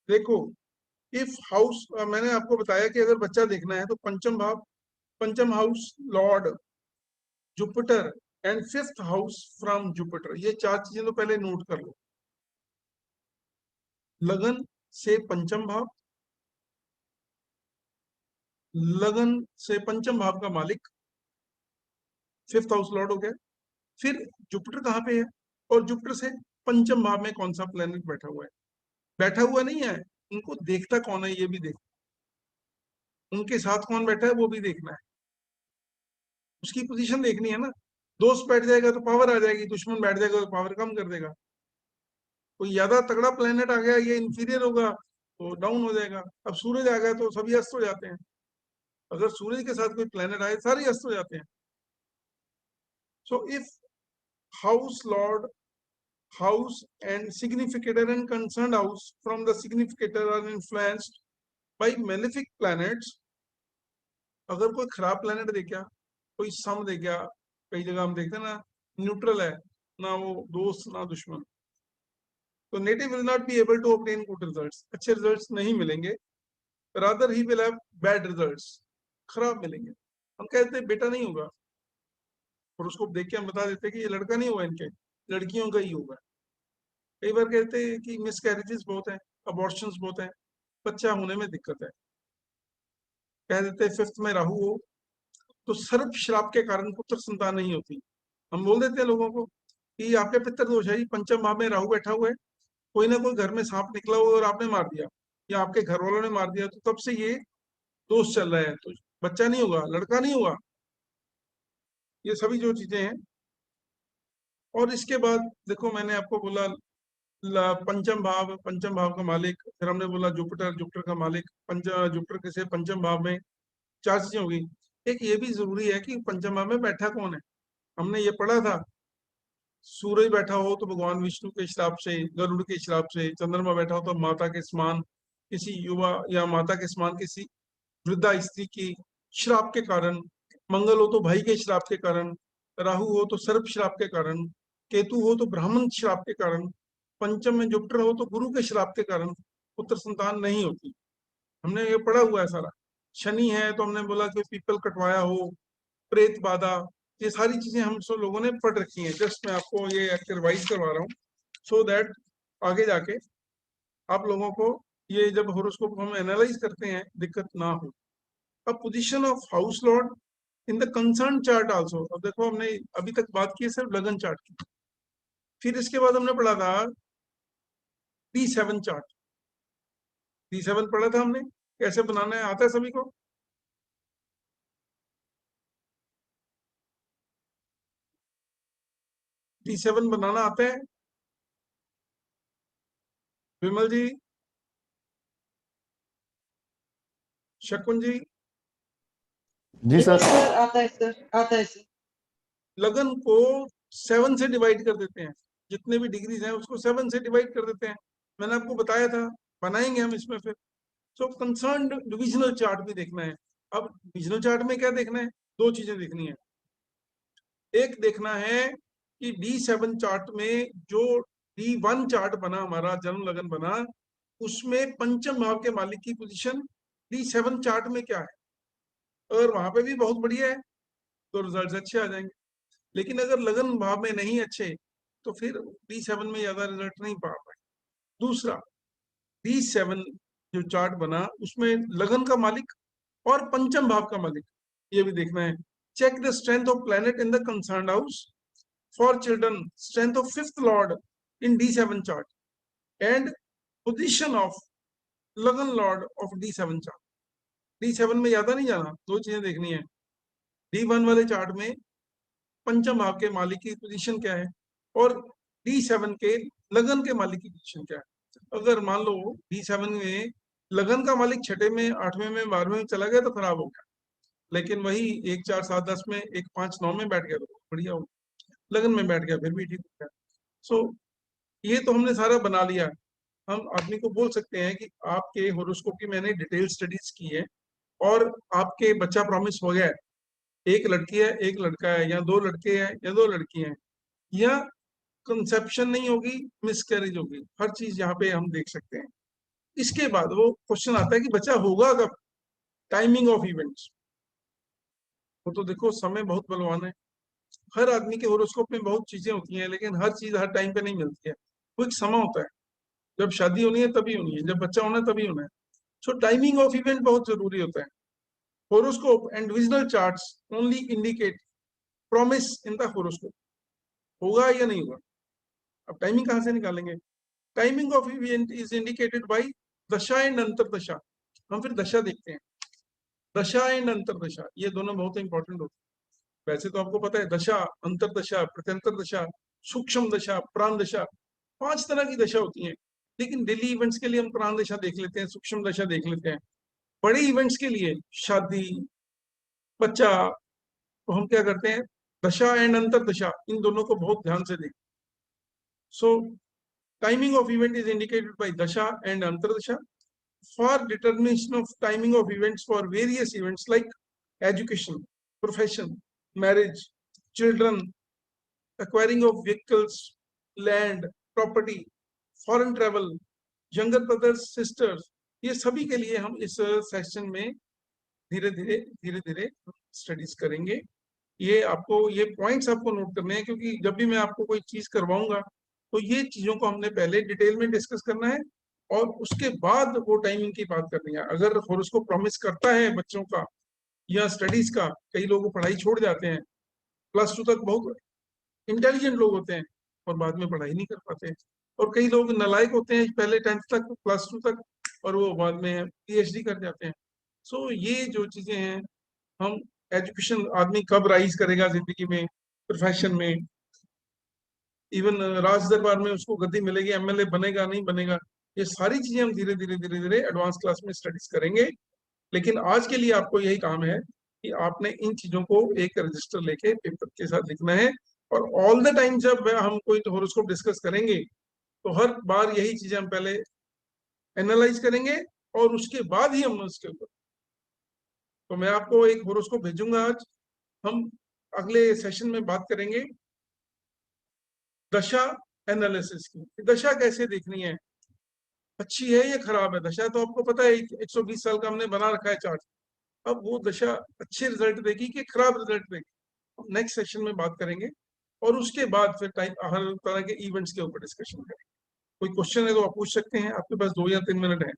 देखो, if house, मैंने आपको बताया कि अगर बच्चा देखना है तो पंचम भाव, पंचम house Lord Jupiter and fifth house from Jupiter, ये चार चीजें तो पहले नोट कर लो। लगन से पंचम भाव, लगन से पंचम भाव का मालिक फिफ्थ हाउस लॉर्ड हो गया। फिर जुपिटर कहाँ पे है, और जुपिटर से पंचम भाव में कौन सा प्लेनेट बैठा हुआ है। बैठा हुआ नहीं है, उनको देखता कौन है ये भी देख, उनके साथ कौन बैठा है वो भी देखना है, उसकी पोजीशन देखनी है ना। दोस्त बैठ जाएगा तो पावर आ जाएगी, दुश्मन बैठ जाएगा तो पावर कम कर देगा। कोई ज्यादा तगड़ा प्लेनेट आ गया, ये इंफीरियर होगा तो डाउन हो जाएगा। अब सूरज आ गया तो सभी अस्त हो जाते हैं, अगर सूरज के साथ कोई प्लेनेट आए सारे अस्त हो जाते हैं। So if house Lord, house and significator and concerned house from the significator are influenced by malefic planets, अगर कोई खराब प्लेनेट दे गया, कोई सम दे गया, कई जगह हम देखते हैं ना न्यूट्रल है, ना वो दोस्त ना दुश्मन, तो native will not be able to obtain good results, अच्छे रिजल्ट्स नहीं मिलेंगे, rather he will have bad results, खराब मिलेंगे। हम कहते हैं बेटा नहीं होगा, और उसको देख के हम बता देते हैं कि ये लड़का नहीं होगा, इनके लड़कियों का ही होगा। कई बार कहते हैं कि मिसकैरेजेस बहुत है, अबॉर्शंस बहुत है, बच्चा होने में दिक्कत है। कह देते हैं फिफ्थ में राहु हो तो सर्प श्राप के कारण पुत्र संतान नहीं होती। हम बोल देते हैं लोगों को कि आपके पितर दोष है, पंचम भाव में राहु बैठा हुआ है, कोई ना कोई घर में सांप निकला हुआ और आपने मार दिया या आपके घर वालों ने मार दिया, तो तब से ये दोष चल रहा है, तो बच्चा नहीं होगा, लड़का नहीं होगा। ये सभी जो चीजें हैं। और इसके बाद देखो, मैंने आपको बोला पंचम भाव, पंचम भाव का मालिक, फिर हमने बोला जुपिटर, जुपिटर का मालिक पंच, जुपिटर के से पंचम भाव में चार चीजें होगी। एक ये भी जरूरी है कि पंचम भाव में बैठा कौन है, हमने ये पढ़ा था, सूरज बैठा हो तो भगवान विष्णु के श्राप से, गरुड़ के श्राप से, चंद्रमा बैठा हो तो माता के समान किसी युवा या माता के समान किसी वृद्धा स्त्री की श्राप के कारण, मंगल हो तो भाई के श्राप के कारण, राहु हो तो सर्प श्राप के कारण, केतु हो तो ब्राह्मण श्राप के कारण, पंचम में जुपिटर हो तो गुरु के श्राप के कारण पुत्र संतान नहीं होती। हमने ये पढ़ा हुआ है सारा। शनि है तो हमने बोला कि पीपल कटवाया हो, प्रेत बाधा, ये सारी चीजें हम सब लोगों ने पढ़ रखी हैं। जस्ट मैं आपको ये रिवाइज करवा रहा हूँ सो दैट आगे जाके आप लोगों को ये जब होरोस्कोप हम एनालाइज करते हैं दिक्कत ना हो। अब position of house Lord in the concern chart also, अब देखो हमने अभी तक बात की है सिर्फ लगन चार्ट की, फिर इसके बाद हमने पढ़ा था D7 चार्ट। D7 पढ़ा था हमने, कैसे बनाना है आता है सभी को। D7 बनाना आता है विमल जी, शकुन जी। जी सर। सर आता है सर, आता है सर। लगन को 7 से डिवाइड कर देते हैं, जितने भी डिग्रीज हैं उसको 7 से डिवाइड कर देते हैं, मैंने आपको बताया था, बनाएंगे हम इसमें फिर। सो कंसर्न डिविजनल चार्ट भी देखना है। अब डिविजनल चार्ट में क्या देखना है, दो चीजें देखनी है। एक देखना है कि D7 चार्ट में जो D1 चार्ट बना, हमारा जन्म लगन बना, उसमें पंचम भाव के मालिक की पोजीशन D7 चार्ट में क्या है। अगर वहां पे भी बहुत बढ़िया है तो रिजल्ट अच्छे आ जाएंगे, लेकिन अगर लगन भाव में नहीं अच्छे तो फिर D7 में ज्यादा रिजल्ट नहीं पा पाए। दूसरा, D7 जो चार्ट बना उसमें लगन का मालिक और पंचम भाव का मालिक ये भी देखना है। Check the strength of planet in the concern house for children, strength of fifth lord in D7 chart and position of lagan lord of D7 chart. D7 में ज्यादा नहीं जाना, दो चीजें देखनी है। D1 वाले चार्ट में पंचम भाव के मालिक की पोजीशन क्या है, और D7 के लगन के मालिक की पोजीशन क्या है। अगर मान लो D7 में लगन का मालिक छठे में, आठवें में, 12वें में चला गया तो खराब हो गया, लेकिन वही 1 4 7 10 में, 1 5 9 में बैठ गया तो बढ़िया हो, लगन में बैठ गया फिर भी ठीक हो गया। सो ये तो हमने सारा बना लिया। हम आदमी को बोल सकते हैं कि आपके होरोस्कोप की मैंने डिटेल स्टडीज की है और आपके बच्चा प्रॉमिस हो गया है, एक लड़की है एक लड़का है, या दो लड़के हैं या दो लड़की हैं, या कंसेप्शन नहीं होगी मिसकैरेज होगी, हर चीज यहाँ पे हम देख सकते हैं। इसके बाद वो क्वेश्चन आता है कि बच्चा होगा कब, टाइमिंग ऑफ इवेंट्स। वो तो देखो समय बहुत बलवान है, हर आदमी के होरोस्कोप में बहुत चीजें होती हैं, लेकिन हर चीज हर टाइम पे नहीं मिलती है। वो एक समय होता है, जब शादी होनी है तभी होनी है, जब बच्चा होना है तभी होना है। सो टाइमिंग ऑफ इवेंट बहुत जरूरी होता है। Horoscope and divisional charts only indicate promise in the horoscope, होगा या नहीं होगा। अब टाइमिंग कहाँ से निकालेंगे? Timing of event is indicated by dasha and antardasha. हम फिर दशा देखते हैं, दशा एंड अंतरदशा ये दोनों बहुत इंपॉर्टेंट होते हैं। वैसे तो आपको पता है दशा, अंतरदशा, प्रत्यंतर दशा, सूक्ष्म दशा, प्राण दशा, 5 तरह की दशा होती हैं। लेकिन डेली इवेंट्स के लिए हम प्राण दशा देख लेते हैं, सूक्ष्म दशा देख लेते हैं। बड़े इवेंट्स के लिए, शादी, बच्चा, तो हम क्या करते हैं, दशा एंड अंतरदशा इन दोनों को बहुत ध्यान से देखते हैं। सो timing of event is indicated by dasha and antardasha. For determination of timing of events for various events like education, profession, marriage, children, acquiring of vehicles, land, property, foreign travel, younger brothers, sisters, ये सभी के लिए हम इस session में धीरे धीरे studies करेंगे। ये आपको, ये पॉइंट्स आपको नोट करने हैं, क्योंकि जब भी मैं आपको कोई चीज करवाऊंगा तो ये चीजों को हमने पहले डिटेल में डिस्कस करना है, और उसके बाद वो टाइमिंग की बात करनी है। अगर होरोस्कोप प्रॉमिस करता है बच्चों का या स्टडीज का, कई लोग पढ़ाई छोड़ जाते हैं, +2 तक बहुत इंटेलिजेंट लोग होते हैं और बाद में पढ़ाई नहीं कर पाते, और कई लोग नालायक होते हैं पहले 10th तक, +2 तक, और वो बाद में PhD कर जाते हैं। सो ये जो चीजें हैं, हम एजुकेशन, आदमी कब राइज करेगा जिंदगी में, प्रोफेशन में, इवन राज दरबार में उसको गद्दी मिलेगी, MLA बनेगा नहीं बनेगा, ये सारी चीजें हम धीरे धीरे एडवांस क्लास में स्टडीज करेंगे। लेकिन आज के लिए आपको यही काम है कि आपने इन चीजों को एक रजिस्टर लेके पेपर के साथ लिखना है, और ऑल द टाइम जब हम कोई होरोस्कोप डिस्कस करेंगे तो हर बार यही चीजें हम पहले एनालाइज करेंगे, और उसके बाद ही हम उसके ऊपर, तो मैं आपको एक होरोस्कोप भेजूंगा आज। हम अगले सेशन में बात करेंगे दशा एनालिसिस की, दशा कैसे देखनी है, अच्छी है या खराब है। दशा तो आपको पता है 120 साल का हमने बना रखा है चार्ट। अब वो दशा अच्छे रिजल्ट देगी कि खराब रिजल्ट देगी, नेक्स्ट सेशन में बात करेंगे, और उसके बाद फिर टाइप हर तरह के इवेंट्स के ऊपर डिस्कशन करेंगे। कोई क्वेश्चन है तो आप पूछ सकते हैं, आपके पास 2 या 3 मिनट है।